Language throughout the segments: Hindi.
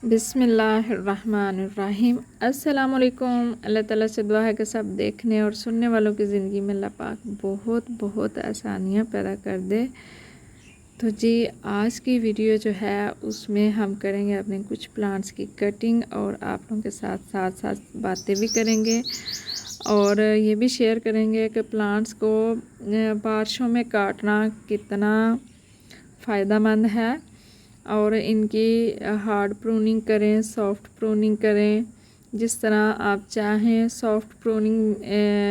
बिस्मिल्लाहिर्रहमानिर्रहीम। अस्सलामुअलैकुम। अल्लाह ताला से दुआ है कि सब देखने और सुनने वालों की ज़िंदगी में अल्लाह पाक बहुत बहुत आसानियाँ पैदा कर दे। तो जी आज की वीडियो जो है उसमें हम करेंगे अपने कुछ प्लांट्स की कटिंग और आप लोगों के साथ साथ साथ बातें भी करेंगे और ये भी शेयर करेंगे कि प्लांट्स को बारिशों में काटना कितना फ़ायदेमंद है और इनकी हार्ड प्रूनिंग करें, सॉफ्ट प्रूनिंग करें, जिस तरह आप चाहें। सॉफ्ट प्रूनिंग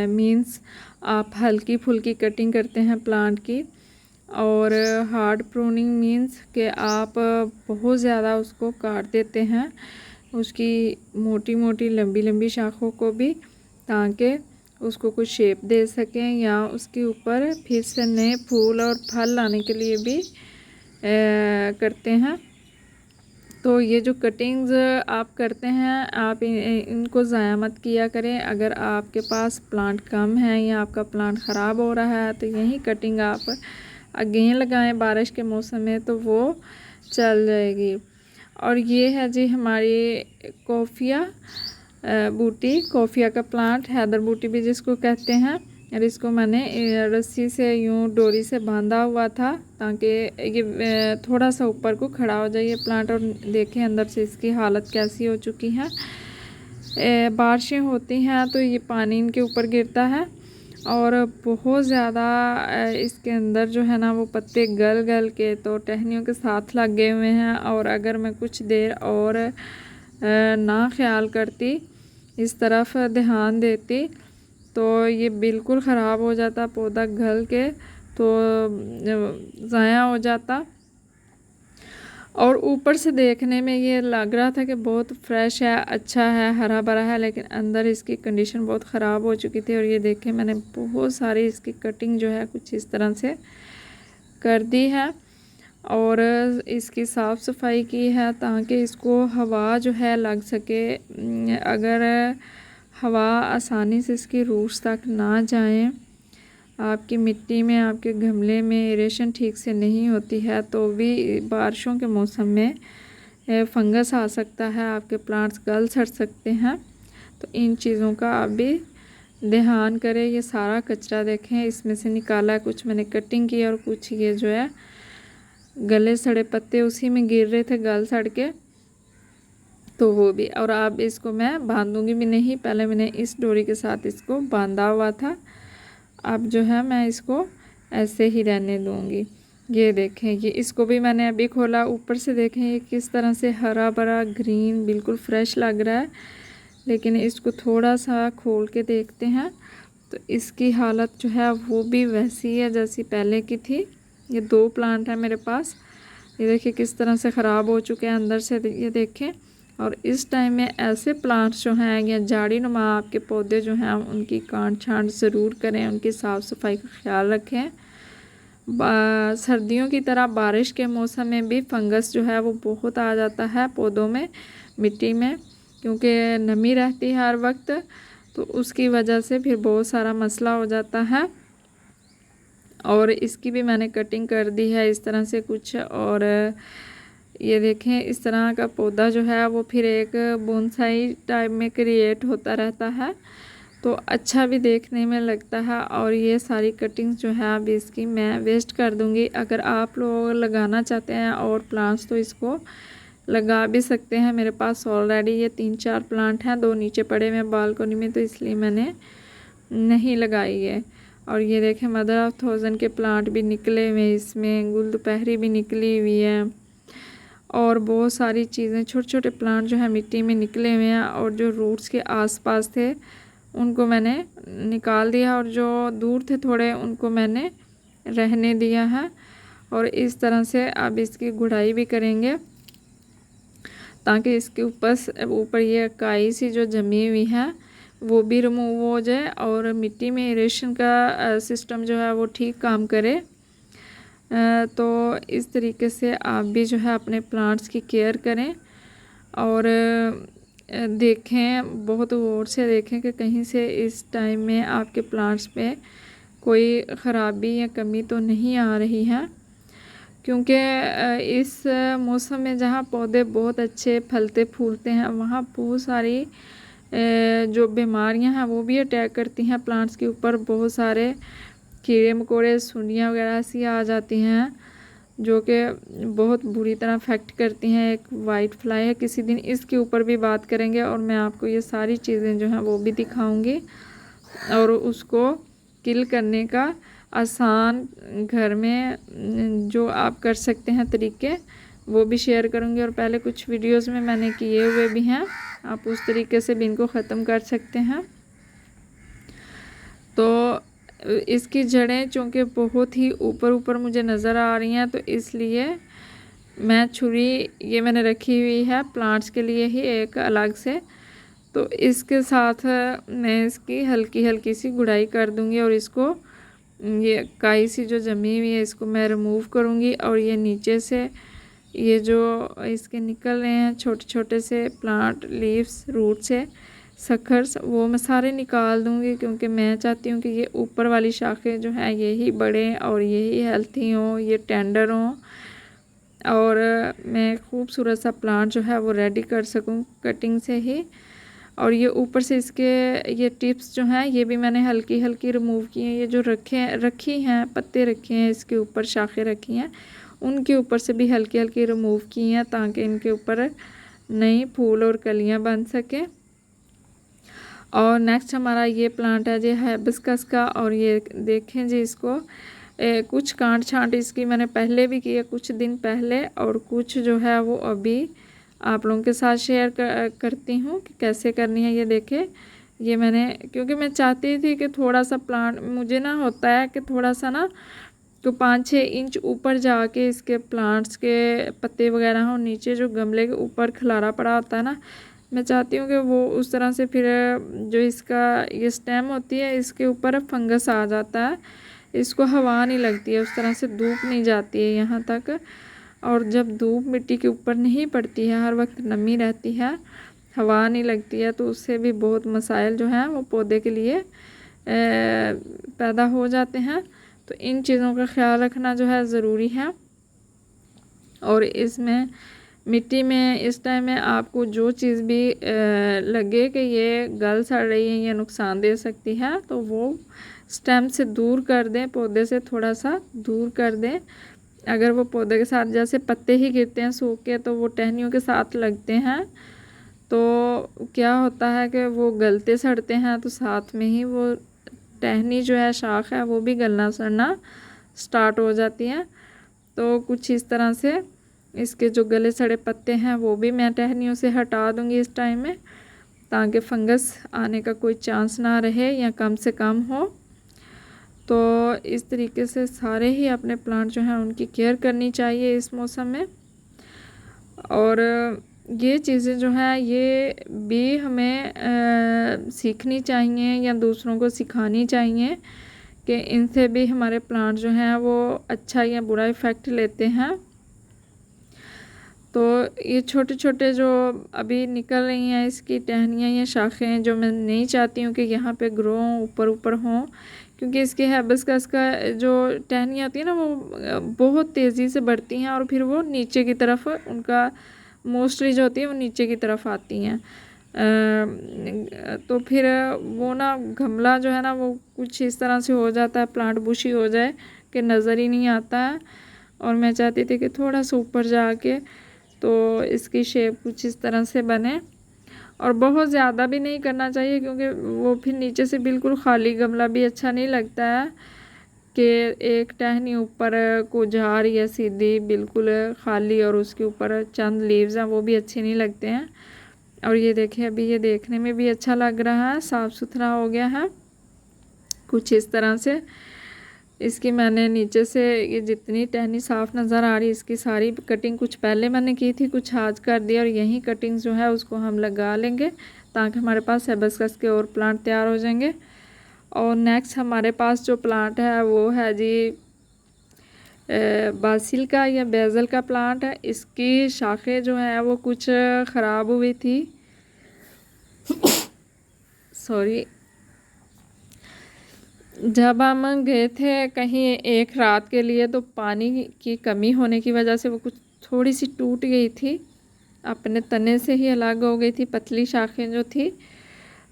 मींस आप हल्की फुल्की कटिंग करते हैं प्लांट की, और हार्ड प्रूनिंग मींस कि आप बहुत ज़्यादा उसको काट देते हैं, उसकी मोटी मोटी लंबी लंबी शाखों को भी, ताकि उसको कुछ शेप दे सकें या उसके ऊपर फिर से नए फूल और फल लाने के लिए भी करते हैं। तो ये जो कटिंग्स आप करते हैं आप इनको ज़ाया मत किया करें। अगर आपके पास प्लांट कम है या आपका प्लांट ख़राब हो रहा है तो यही कटिंग आप अगेन लगाएं बारिश के मौसम में, तो वो चल जाएगी। और ये है जी हमारी कोफिया बूटी, कोफिया का प्लांट, हैदर बूटी भी जिसको कहते हैं। और इसको मैंने रस्सी से यूँ डोरी से बांधा हुआ था ताकि ये थोड़ा सा ऊपर को खड़ा हो जाए ये प्लांट। और देखें अंदर से इसकी हालत कैसी हो चुकी है। बारिशें होती हैं तो ये पानी इनके ऊपर गिरता है और बहुत ज़्यादा इसके अंदर जो है ना वो पत्ते गल गल के तो टहनियों के साथ लगे हुए हैं। और अगर मैं कुछ देर और ना ख्याल करती, इस तरफ ध्यान देती, तो ये बिल्कुल ख़राब हो जाता, पौधा गल के तो ज़ाया हो जाता। और ऊपर से देखने में ये लग रहा था कि बहुत फ्रेश है, अच्छा है, हरा भरा है, लेकिन अंदर इसकी कंडीशन बहुत ख़राब हो चुकी थी। और ये देखें मैंने बहुत सारी इसकी कटिंग जो है कुछ इस तरह से कर दी है और इसकी साफ़ सफाई की है ताकि इसको हवा जो है लग सके। अगर हवा आसानी से इसकी रूट्स तक ना जाए, आपकी मिट्टी में, आपके गमले में एरेशन ठीक से नहीं होती है तो भी बारिशों के मौसम में फंगस आ सकता है, आपके प्लांट्स गल सड़ सकते हैं। तो इन चीज़ों का आप भी ध्यान करें। ये सारा कचरा देखें इसमें से निकाला, कुछ मैंने कटिंग की और कुछ ये जो है गले सड़े पत्ते उसी में गिर रहे थे गल सड़ के, तो वो भी। और अब इसको मैं बांधूंगी भी नहीं, पहले मैंने इस डोरी के साथ इसको बांधा हुआ था, अब जो है मैं इसको ऐसे ही रहने दूंगी। ये देखें, ये इसको भी मैंने अभी खोला, ऊपर से देखें ये किस तरह से हरा भरा ग्रीन बिल्कुल फ्रेश लग रहा है। लेकिन इसको थोड़ा सा खोल के देखते हैं तो इसकी हालत जो है वो भी वैसी है जैसी पहले की थी। ये 2 प्लांट है मेरे पास, ये देखिए किस तरह से ख़राब हो चुके हैं अंदर से, ये देखें। और इस टाइम में ऐसे प्लांट्स जो हैं या झाड़ी नुमा आपके पौधे जो हैं उनकी काट छांट ज़रूर करें, उनकी साफ़ सफाई का ख्याल रखें। सर्दियों की तरह बारिश के मौसम में भी फंगस जो है वो बहुत आ जाता है पौधों में, मिट्टी में, क्योंकि नमी रहती है हर वक्त, तो उसकी वजह से फिर बहुत सारा मसला हो जाता है। और इसकी भी मैंने कटिंग कर दी है इस तरह से कुछ। और ये देखें इस तरह का पौधा जो है वो फिर एक बोनसाई टाइप में क्रिएट होता रहता है, तो अच्छा भी देखने में लगता है। और ये सारी कटिंग्स जो है अब इसकी मैं वेस्ट कर दूंगी। अगर आप लोग लगाना चाहते हैं और प्लांट्स तो इसको लगा भी सकते हैं। मेरे पास ऑलरेडी ये 3-4 प्लांट हैं, 2 नीचे पड़े हुए बालकनी में, तो इसलिए मैंने नहीं लगाई है। और ये देखें मदर ऑफ थाउजेंड के प्लांट भी निकले हुए, इसमें गुलदुपहरी भी निकली हुई है और बहुत सारी चीज़ें, छोटे छोटे प्लांट जो है मिट्टी में निकले हुए हैं। और जो रूट्स के आसपास थे उनको मैंने निकाल दिया और जो दूर थे थोड़े उनको मैंने रहने दिया है। और इस तरह से अब इसकी गुड़ाई भी करेंगे ताकि इसके ऊपर ये काई सी जो जमी हुई है वो भी रिमूव हो जाए और मिट्टी में एरेशन का सिस्टम जो है वो ठीक काम करे। तो इस तरीके से आप भी जो है अपने प्लांट्स की केयर करें और देखें, बहुत गौर से देखें कि कहीं से इस टाइम में आपके प्लांट्स पे कोई ख़राबी या कमी तो नहीं आ रही है। क्योंकि इस मौसम में जहाँ पौधे बहुत अच्छे फलते फूलते हैं वहाँ बहुत सारी जो बीमारियां हैं वो भी अटैक करती हैं प्लांट्स के ऊपर। बहुत सारे कीड़े मकोड़े, सुंडियाँ वगैरह सी आ जाती हैं जो कि बहुत बुरी तरह अफेक्ट करती हैं। एक वाइट फ्लाई है, किसी दिन इसके ऊपर भी बात करेंगे और मैं आपको ये सारी चीज़ें जो हैं वो भी दिखाऊंगी और उसको किल करने का आसान घर में जो आप कर सकते हैं तरीके वो भी शेयर करूंगी। और पहले कुछ वीडियोस में मैंने किए हुए भी हैं, आप उस तरीके से भी इनको ख़त्म कर सकते हैं। तो इसकी जड़ें चूँकि बहुत ही ऊपर ऊपर मुझे नज़र आ रही हैं तो इसलिए मैं छुरी ये मैंने रखी हुई है प्लांट्स के लिए ही एक अलग से। तो इसके साथ मैं इसकी हल्की हल्की सी गुड़ाई कर दूंगी और इसको ये काई सी जो जमी हुई है इसको मैं रिमूव करूंगी। और ये नीचे से ये जो इसके निकल रहे हैं छोटे छोटे से प्लांट लीव्स रूट से सखर्स वो मैं सारे निकाल दूंगी, क्योंकि मैं चाहती हूँ कि ये ऊपर वाली शाखें जो हैं यही बढ़ें और यही हेल्थी हों, ये टेंडर हों और मैं खूबसूरत सा प्लांट जो है वो रेडी कर सकूँ कटिंग से ही। और ये ऊपर से इसके ये टिप्स जो हैं ये भी मैंने हल्की हल्की रिमूव की हैं। ये जो रखी हैं पत्ते रखे हैं इसके ऊपर शाखें रखी हैं उनके ऊपर से भी हल्की हल्की रिमूव की हैं ताकि इनके ऊपर नई फूल और कलियां बन सके। और नेक्स्ट हमारा ये प्लांट है जी हाइबिस्कस का। और ये देखें जी इसको कुछ कांट छांट इसकी मैंने पहले भी किए कुछ दिन पहले और कुछ जो है वो अभी आप लोगों के साथ शेयर करती हूँ कि कैसे करनी है। ये देखें ये मैंने क्योंकि मैं चाहती थी कि थोड़ा सा प्लांट मुझे ना होता है कि थोड़ा सा ना तो 5-6 इंच ऊपर जाके इसके प्लांट्स के पत्ते वगैरह हो, नीचे जो गमले के ऊपर खलारा पड़ा होता है ना मैं चाहती हूँ कि वो उस तरह से फिर जो इसका ये स्टेम होती है इसके ऊपर फंगस आ जाता है, इसको हवा नहीं लगती है, उस तरह से धूप नहीं जाती है यहाँ तक। और जब धूप मिट्टी के ऊपर नहीं पड़ती है, हर वक्त नमी रहती है, हवा नहीं लगती है, तो उससे भी बहुत मसाइल जो हैं वो पौधे के लिए पैदा हो जाते हैं। तो इन चीज़ों का ख्याल रखना जो है ज़रूरी है। और इसमें मिट्टी में इस टाइम में आपको जो चीज़ भी लगे कि ये गल सड़ रही है या नुकसान दे सकती है तो वो स्टेम से दूर कर दें, पौधे से थोड़ा सा दूर कर दें। अगर वो पौधे के साथ जैसे पत्ते ही गिरते हैं सूख के तो वो टहनियों के साथ लगते हैं तो क्या होता है कि वो गलते सड़ते हैं तो साथ में ही वो टहनी जो है शाख है वो भी गलना सड़ना स्टार्ट हो जाती है। तो कुछ इस तरह से इसके जो गले सड़े पत्ते हैं वो भी मैं टहनियों से हटा दूंगी इस टाइम में ताकि फंगस आने का कोई चांस ना रहे या कम से कम हो। तो इस तरीके से सारे ही अपने प्लांट जो हैं उनकी केयर करनी चाहिए इस मौसम में। और ये चीज़ें जो हैं ये भी हमें सीखनी चाहिए या दूसरों को सिखानी चाहिए कि इनसे भी हमारे प्लांट जो हैं वो अच्छा या बुरा इफ़ेक्ट लेते हैं। तो ये छोटे छोटे जो अभी निकल रही हैं इसकी टहनियाँ या शाखें जो मैं नहीं चाहती हूँ कि यहाँ पे ग्रो ऊपर ऊपर हों, क्योंकि इसके हाइबिस्कस का जो टहनियाँ होती है ना वो बहुत तेज़ी से बढ़ती हैं और फिर वो नीचे की तरफ उनका मोस्टली जो होती है वो नीचे की तरफ आती हैं। तो फिर वो ना गमला जो है ना वो कुछ इस तरह से हो जाता है, प्लांट बुशी हो जाए कि नज़र ही नहीं आता है। और मैं चाहती थी कि थोड़ा सा ऊपर जाके तो इसकी शेप कुछ इस तरह से बने और बहुत ज़्यादा भी नहीं करना चाहिए क्योंकि वो फिर नीचे से बिल्कुल खाली गमला भी अच्छा नहीं लगता है कि एक टहनी ऊपर को जा रही है सीधी बिल्कुल खाली और उसके ऊपर चंद लीव्स हैं, वो भी अच्छे नहीं लगते हैं। और ये देखें अभी ये देखने में भी अच्छा लग रहा है, साफ़ सुथरा हो गया है कुछ इस तरह से। इसकी मैंने नीचे से ये जितनी टहनी साफ़ नज़र आ रही है इसकी सारी कटिंग कुछ पहले मैंने की थी, कुछ आज कर दिया और यही कटिंग जो है उसको हम लगा लेंगे ताकि हमारे पास हाइबिस्कस के और प्लांट तैयार हो जाएंगे। और नेक्स्ट हमारे पास जो प्लांट है वो है जी बासिल का या बेज़ल का प्लांट है। इसकी शाखें जो है वो कुछ ख़राब हुई थी सॉरी। जब हम गए थे कहीं एक रात के लिए तो पानी की कमी होने की वजह से वो कुछ थोड़ी सी टूट गई थी, अपने तने से ही अलग हो गई थी, पतली शाखें जो थी।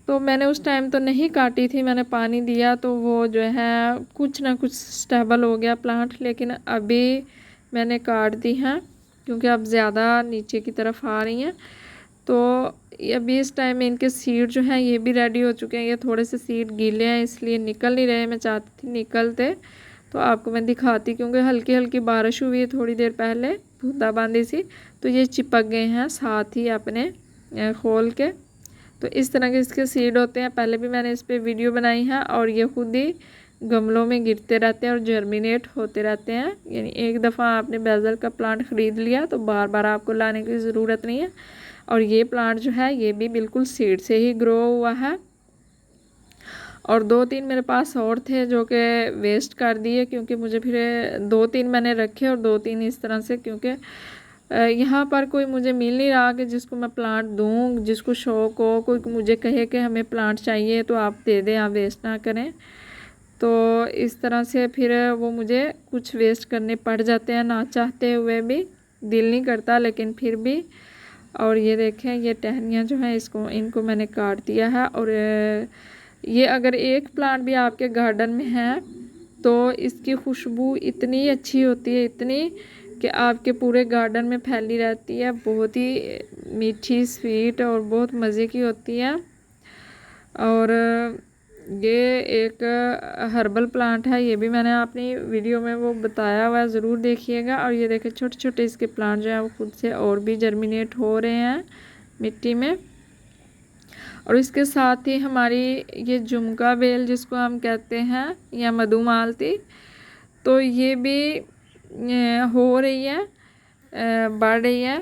तो मैंने उस टाइम तो नहीं काटी थी, मैंने पानी दिया तो वो जो है कुछ ना कुछ स्टेबल हो गया प्लांट। लेकिन अभी मैंने काट दी हैं क्योंकि अब ज़्यादा नीचे की तरफ आ रही हैं। तो अभी इस टाइम में इनके सीड जो हैं ये भी रेडी हो चुके हैं। ये थोड़े से सीड गीले हैं इसलिए निकल नहीं रहे, मैं चाहती थी निकलते तो आपको मैं दिखाती, क्योंकि हल्की हल्की बारिश हुई है थोड़ी देर पहले, बूंदाबांदी सी, तो ये चिपक गए हैं साथ ही अपने खोल के। तो इस तरह के इसके सीड होते हैं, पहले भी मैंने इस पर वीडियो बनाई है और ये खुद ही गमलों में गिरते रहते हैं और जर्मिनेट होते रहते हैं। यानी एक दफ़ा आपने बेसल का प्लांट ख़रीद लिया तो बार बार आपको लाने की ज़रूरत नहीं है। और ये प्लांट जो है ये भी बिल्कुल सीड से ही ग्रो हुआ है। और 2-3 मेरे पास और थे जो कि वेस्ट कर दिए, क्योंकि मुझे फिर 2-3 मैंने रखे और 2-3 इस तरह से, क्योंकि यहाँ पर कोई मुझे मिल नहीं रहा कि जिसको मैं प्लांट दूँ, जिसको शौक़ हो, कोई मुझे कहे कि हमें प्लांट चाहिए तो आप दे दें, आप वेस्ट ना करें। तो इस तरह से फिर वो मुझे कुछ वेस्ट करने पड़ जाते हैं, ना चाहते हुए भी, दिल नहीं करता लेकिन फिर भी। और ये देखें ये टहनियाँ जो हैं इनको मैंने काट दिया है। और ये अगर एक प्लांट भी आपके गार्डन में है तो इसकी खुशबू इतनी अच्छी होती है, इतनी कि आपके पूरे गार्डन में फैली रहती है, बहुत ही मीठी स्वीट और बहुत मज़े की होती है। और ये एक हर्बल प्लांट है, ये भी मैंने अपनी वीडियो में वो बताया हुआ है, ज़रूर देखिएगा। और ये देखें छोटे छोटे इसके प्लांट जो हैं वो खुद से और भी जर्मिनेट हो रहे हैं मिट्टी में। और इसके साथ ही हमारी ये झुमका बेल जिसको हम कहते हैं या मधुमालती, तो ये भी हो रही है, बढ़ रही है।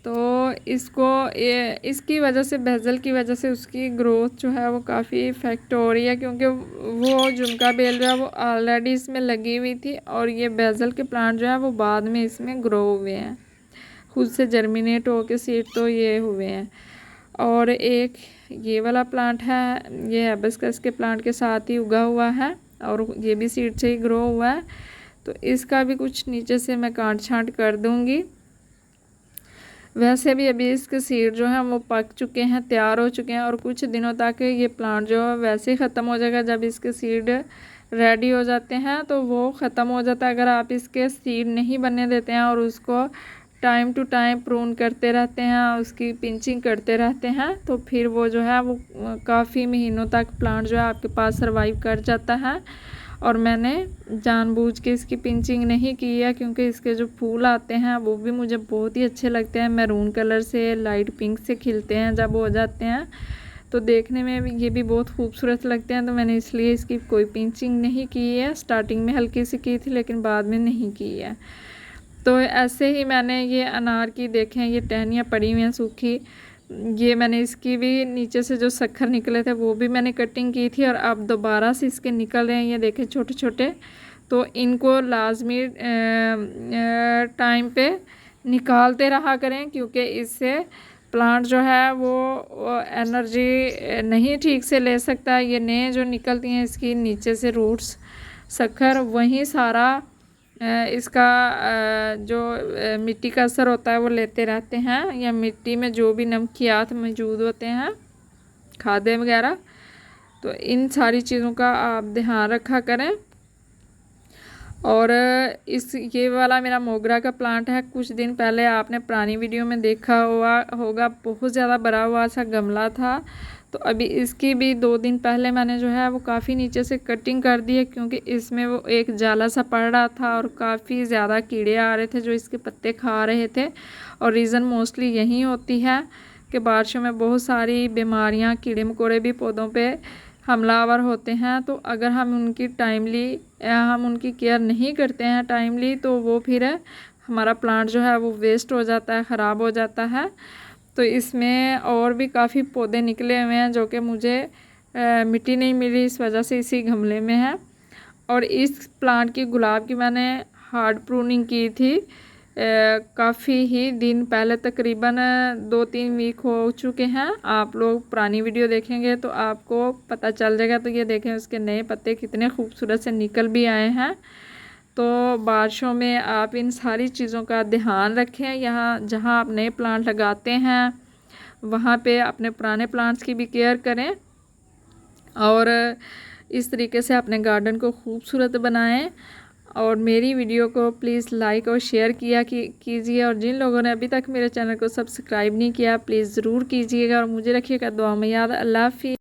तो इसकी वजह से, बेसल की वजह से उसकी ग्रोथ जो है वो काफ़ी इफ़ेक्ट हो रही है, क्योंकि वो झुमका बेल जो है वो ऑलरेडी इसमें लगी हुई थी और ये बेसल के प्लांट जो है वो बाद में इसमें ग्रो हुए हैं, खुद से जर्मिनेट होके सीड तो ये हुए हैं। और एक ये वाला प्लांट है, ये हिबिस्कस के प्लांट के साथ ही उगा हुआ है और ये भी सीड से ही ग्रो हुआ है। तो इसका भी कुछ नीचे से मैं काट छांट कर दूंगी। वैसे भी अभी इसके सीड जो हैं वो पक चुके हैं, तैयार हो चुके हैं और कुछ दिनों तक ये प्लांट जो है वैसे ही ख़त्म हो जाएगा। जब इसके सीड रेडी हो जाते हैं तो वो ख़त्म हो जाता है। अगर आप इसके सीड नहीं बनने देते हैं और उसको टाइम टू टाइम प्रून करते रहते हैं, उसकी पिंचिंग करते रहते हैं, तो फिर वो जो है वो काफ़ी महीनों तक प्लांट जो है आपके पास सर्वाइव कर जाता है। और मैंने जानबूझ के इसकी पिंचिंग नहीं की है, क्योंकि इसके जो फूल आते हैं वो भी मुझे बहुत ही अच्छे लगते हैं, मैरून कलर से लाइट पिंक से खिलते हैं जब हो जाते हैं, तो देखने में भी ये भी बहुत खूबसूरत लगते हैं। तो मैंने इसलिए इसकी कोई पिंचिंग नहीं की है। स्टार्टिंग में हल्की सी की थी लेकिन बाद में नहीं की है। तो ऐसे ही मैंने ये अनार की देखें ये टहनियाँ पड़ी हुई हैं सूखी, ये मैंने इसकी भी नीचे से जो शक्कर निकले थे वो भी मैंने कटिंग की थी और अब दोबारा से इसके निकल रहे हैं, ये देखें छोटे छोटे। तो इनको लाजमी टाइम पे निकालते रहा करें, क्योंकि इससे प्लांट जो है वो एनर्जी नहीं ठीक से ले सकता। ये नए जो निकलती हैं इसकी नीचे से रूट्स शक्कर, वहीं सारा इसका जो मिट्टी का असर होता है वो लेते रहते हैं, या मिट्टी में जो भी नमकियात मौजूद होते हैं, खादे वगैरह, तो इन सारी चीज़ों का आप ध्यान रखा करें। और ये वाला मेरा मोगरा का प्लांट है, कुछ दिन पहले आपने पुरानी वीडियो में देखा हुआ होगा, बहुत ज़्यादा बड़ा हुआ सा गमला था। तो अभी इसकी भी 2 दिन पहले मैंने जो है वो काफ़ी नीचे से कटिंग कर दी है, क्योंकि इसमें वो एक जाला सा पड़ रहा था और काफ़ी ज़्यादा कीड़े आ रहे थे जो इसके पत्ते खा रहे थे। और रीज़न मोस्टली यही होती है कि बारिशों में बहुत सारी बीमारियां, कीड़े मकोड़े भी पौधों पे हमलावर होते हैं। तो अगर हम उनकी केयर नहीं करते हैं टाइमली, तो वो फिर हमारा प्लांट जो है वो वेस्ट हो जाता है, ख़राब हो जाता है। तो इसमें और भी काफ़ी पौधे निकले हुए हैं जो कि मुझे मिट्टी नहीं मिली, इस वजह से इसी गमले में है। और इस प्लांट की, गुलाब की, मैंने हार्ड प्रूनिंग की थी काफ़ी ही दिन पहले, तकरीबन 2-3 वीक हो चुके हैं। आप लोग पुरानी वीडियो देखेंगे तो आपको पता चल जाएगा। तो ये देखें उसके नए पत्ते कितने खूबसूरत से निकल भी आए हैं। तो बारिशों में आप इन सारी चीज़ों का ध्यान रखें। यहाँ जहाँ आप नए प्लांट लगाते हैं वहाँ पे अपने पुराने प्लांट्स की भी केयर करें और इस तरीके से अपने गार्डन को खूबसूरत बनाएं। और मेरी वीडियो को प्लीज़ लाइक और शेयर कीजिए। और जिन लोगों ने अभी तक मेरे चैनल को सब्सक्राइब नहीं किया प्लीज़ ज़रूर कीजिएगा और मुझे रखिएगा दुआ में याद। अल्लाह हाफ़िज़।